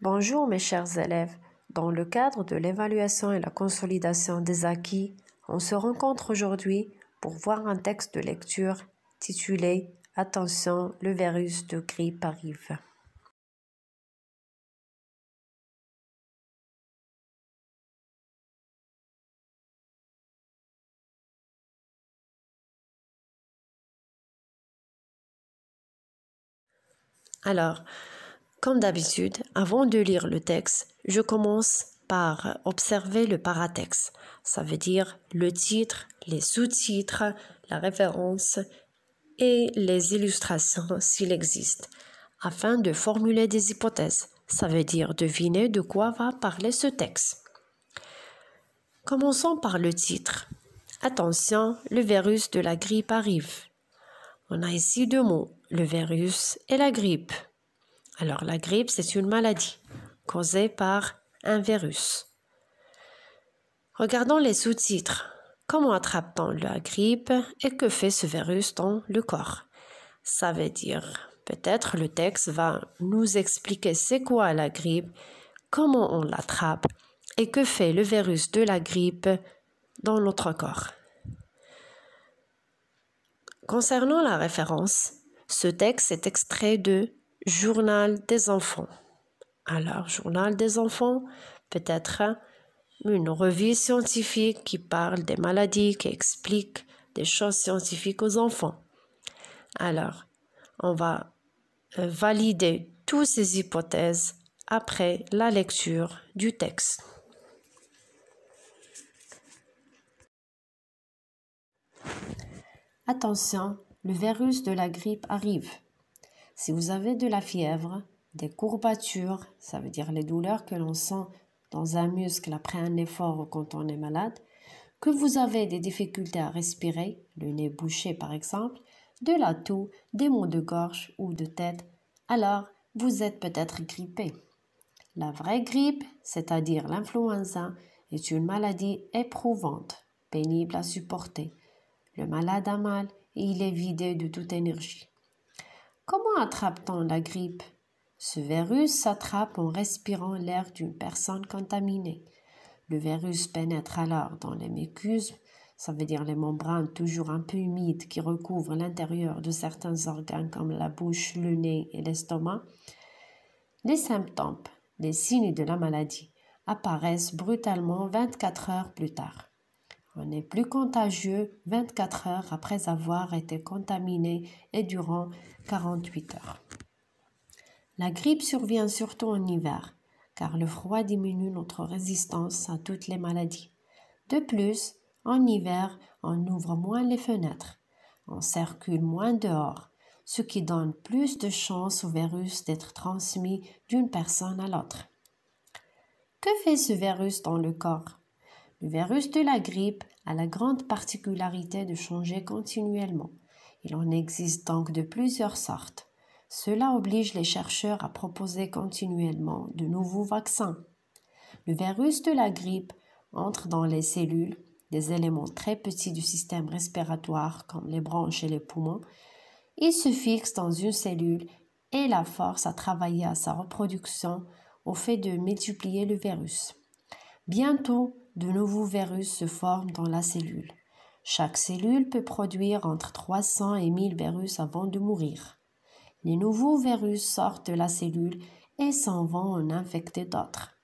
Bonjour mes chers élèves, dans le cadre de l'évaluation et la consolidation des acquis, on se rencontre aujourd'hui pour voir un texte de lecture titulé « Attention, le virus de grippe arrive ». Alors, comme d'habitude, avant de lire le texte, je commence par observer le paratexte. Ça veut dire le titre, les sous-titres, la référence et les illustrations s'il existe, afin de formuler des hypothèses. Ça veut dire deviner de quoi va parler ce texte. Commençons par le titre. Attention, le virus de la grippe arrive. On a ici deux mots, le virus et la grippe. Alors la grippe, c'est une maladie causée par un virus. Regardons les sous-titres. Comment attrape-t-on la grippe et que fait ce virus dans le corps? Ça veut dire, peut-être le texte va nous expliquer c'est quoi la grippe, comment on l'attrape et que fait le virus de la grippe dans notre corps. Concernant la référence, ce texte est extrait de Journal des enfants. Alors, Journal des enfants, peut-être une revue scientifique qui parle des maladies, qui explique des choses scientifiques aux enfants. Alors, on va valider toutes ces hypothèses après la lecture du texte. Attention, le virus de la grippe arrive. Si vous avez de la fièvre, des courbatures, ça veut dire les douleurs que l'on sent dans un muscle après un effort ou quand on est malade, que vous avez des difficultés à respirer, le nez bouché par exemple, de la toux, des maux de gorge ou de tête, alors vous êtes peut-être grippé. La vraie grippe, c'est-à-dire l'influenza, est une maladie éprouvante, pénible à supporter. Le malade a mal et il est vidé de toute énergie. Comment attrape-t-on la grippe? Ce virus s'attrape en respirant l'air d'une personne contaminée. Le virus pénètre alors dans les muqueuses, ça veut dire les membranes toujours un peu humides qui recouvrent l'intérieur de certains organes comme la bouche, le nez et l'estomac. Les symptômes, les signes de la maladie, apparaissent brutalement 24 heures plus tard. On est plus contagieux 24 heures après avoir été contaminé et durant 48 heures. La grippe survient surtout en hiver, car le froid diminue notre résistance à toutes les maladies. De plus, en hiver, on ouvre moins les fenêtres, on circule moins dehors, ce qui donne plus de chances au virus d'être transmis d'une personne à l'autre. Que fait ce virus dans le corps? Le virus de la grippe a la grande particularité de changer continuellement. Il en existe donc de plusieurs sortes. Cela oblige les chercheurs à proposer continuellement de nouveaux vaccins. Le virus de la grippe entre dans les cellules, des éléments très petits du système respiratoire comme les bronches et les poumons. Il se fixe dans une cellule et la force à travailler à sa reproduction au fait de multiplier le virus. Bientôt, de nouveaux virus se forment dans la cellule. Chaque cellule peut produire entre 300 et 1000 virus avant de mourir. Les nouveaux virus sortent de la cellule et s'en vont en infecter d'autres.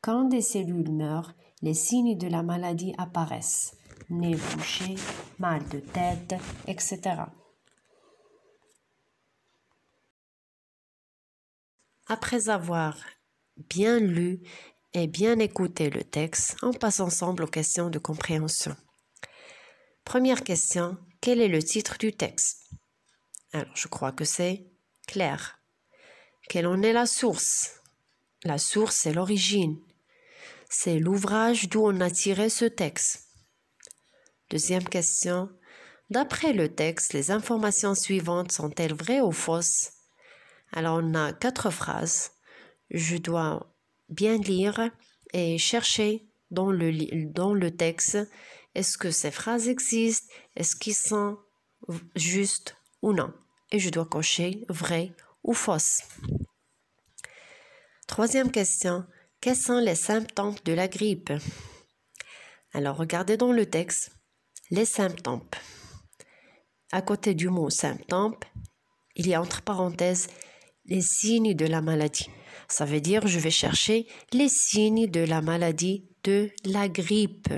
Quand des cellules meurent, les signes de la maladie apparaissent. Nez bouché, mal de tête, etc. Après avoir bien lu et bien écouté le texte, on passe ensemble aux questions de compréhension. Première question, quel est le titre du texte? Alors, je crois que c'est clair. Quelle en est la source? La source, c'est l'origine. C'est l'ouvrage d'où on a tiré ce texte. Deuxième question, d'après le texte, les informations suivantes sont-elles vraies ou fausses? Alors, on a 4 phrases. Je dois bien lire et chercher dans le texte, est-ce que ces phrases existent, est-ce qu'ils sont justes ou non. Et je dois cocher vrai ou fausse. Troisième question. Quels sont les symptômes de la grippe? Alors, regardez dans le texte les symptômes. À côté du mot symptômes, il y a entre parenthèses les signes de la maladie. Ça veut dire je vais chercher les signes de la maladie de la grippe.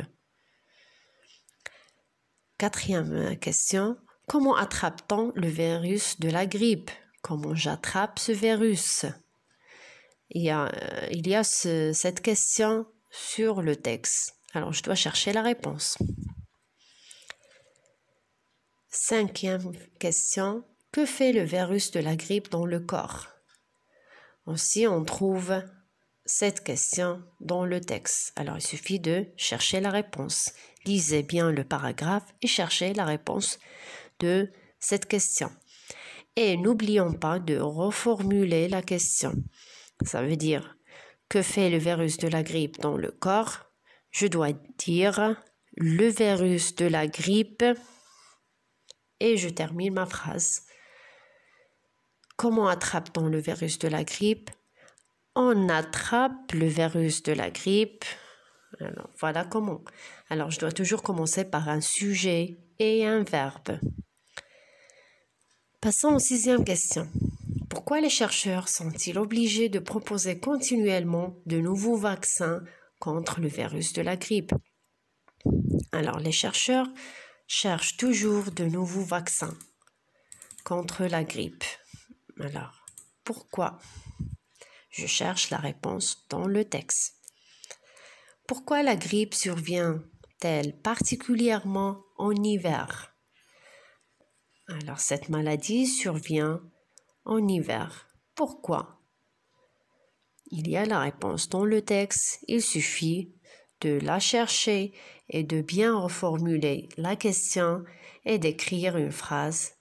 Quatrième question. Comment attrape-t-on le virus de la grippe? Comment j'attrape ce virus? Il y a cette question sur le texte. Alors, je dois chercher la réponse. Cinquième question. Que fait le virus de la grippe dans le corps? Aussi, on trouve cette question dans le texte. Alors, il suffit de chercher la réponse. Lisez bien le paragraphe et cherchez la réponse de cette question. Et n'oublions pas de reformuler la question. Ça veut dire, que fait le virus de la grippe dans le corps? Je dois dire le virus de la grippe et je termine ma phrase. Comment attrape-t-on le virus de la grippe? On attrape le virus de la grippe. Alors, voilà comment. Alors, je dois toujours commencer par un sujet et un verbe. Passons aux sixième question. Pourquoi les chercheurs sont-ils obligés de proposer continuellement de nouveaux vaccins contre le virus de la grippe? Alors, les chercheurs cherchent toujours de nouveaux vaccins contre la grippe. Alors, pourquoi? Je cherche la réponse dans le texte. Pourquoi la grippe survient-elle particulièrement en hiver? Alors, cette maladie survient en hiver. Pourquoi? Il y a la réponse dans le texte. Il suffit de la chercher et de bien reformuler la question et d'écrire une phrase